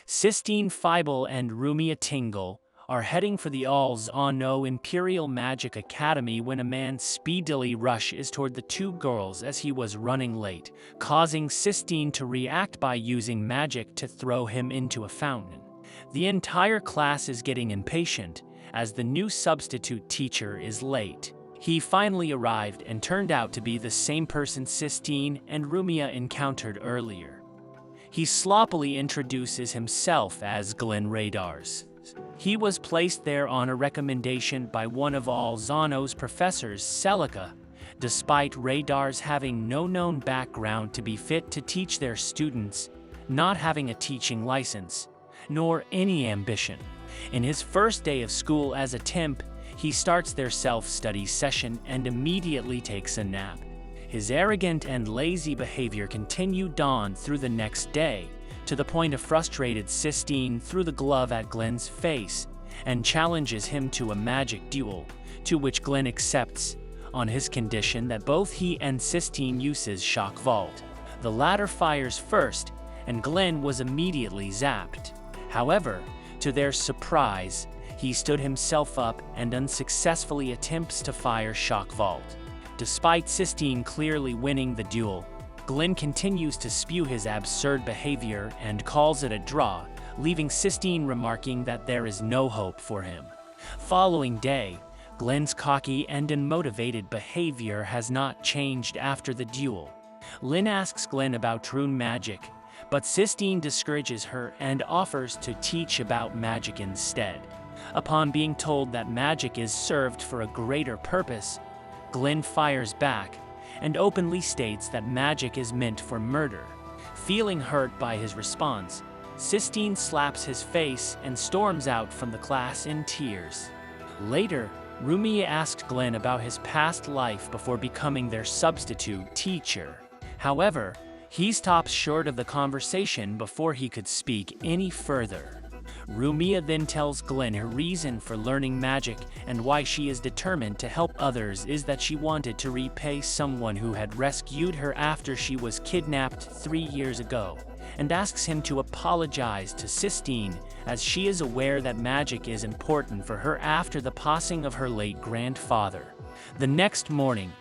Sistine Feibel and Rumia Tingle are heading for the Alls-on-No Imperial Magic Academy when a man speedily rushes toward the two girls as he was running late, causing Sistine to react by using magic to throw him into a fountain. The entire class is getting impatient as the new substitute teacher is late. He finally arrived and turned out to be the same person Sistine and Rumia encountered earlier. He sloppily introduces himself as Glenn Radars. He was placed there on a recommendation by one of Alls-on-No's professors, Celica, despite Radars having no known background to be fit to teach their students, not having a teaching license, nor any ambition. In his first day of school as a temp, he starts their self-study session and immediately takes a nap. His arrogant and lazy behavior continued on through the next day, to the point of frustrated Sistine threw the glove at Glenn's face and challenges him to a magic duel, to which Glenn accepts, on his condition that both he and Sistine uses Shock Vault. The latter fires first, and Glenn was immediately zapped. However, to their surprise, he stood himself up and unsuccessfully attempts to fire Shock Vault. Despite Sistine clearly winning the duel, Glenn continues to spew his absurd behavior and calls it a draw, leaving Sistine remarking that there is no hope for him. Following day, Glenn's cocky and unmotivated behavior has not changed after the duel. Lynn asks Glenn about rune magic, but Sistine discourages her and offers to teach about magic instead. Upon being told that magic is served for a greater purpose, Glenn fires back and openly states that magic is meant for murder. Feeling hurt by his response, Sistine slaps his face and storms out from the class in tears. Later, Rumia asked Glenn about his past life before becoming their substitute teacher. However, he stops short of the conversation before he could speak any further. Rumia then tells Glenn her reason for learning magic and why she is determined to help others is that she wanted to repay someone who had rescued her after she was kidnapped 3 years ago, and asks him to apologize to Sistine as she is aware that magic is important for her after the passing of her late grandfather. The next morning,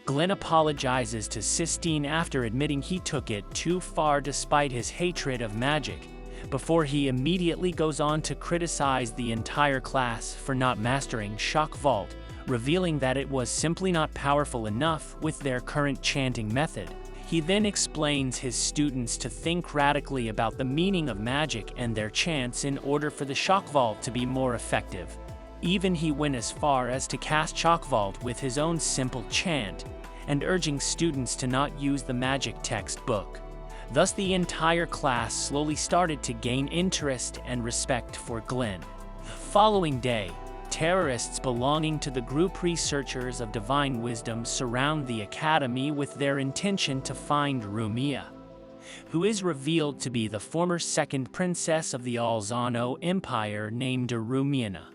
Glenn apologizes to Sistine after admitting he took it too far despite his hatred of magic, before he immediately goes on to criticize the entire class for not mastering Shock Vault, revealing that it was simply not powerful enough with their current chanting method. He then explains his students to think radically about the meaning of magic and their chants in order for the Shock Vault to be more effective. Even he went as far as to cast Shock Vault with his own simple chant, and urging students to not use the magic textbook. Thus the entire class slowly started to gain interest and respect for Glenn. The following day, terrorists belonging to the group Researchers of Divine Wisdom surround the academy with their intention to find Rumia, who is revealed to be the former second princess of the Alls-on-No Empire named Rumiana.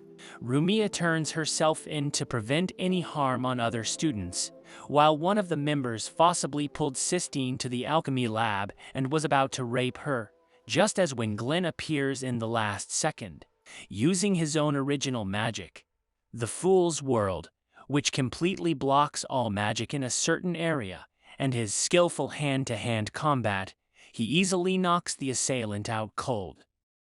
Rumia turns herself in to prevent any harm on other students, while one of the members forcibly pulled Sistine to the alchemy lab and was about to rape her, just as when Glenn appears in the last second, using his own original magic, the Fool's World, which completely blocks all magic in a certain area, and his skillful hand-to-hand combat, he easily knocks the assailant out cold.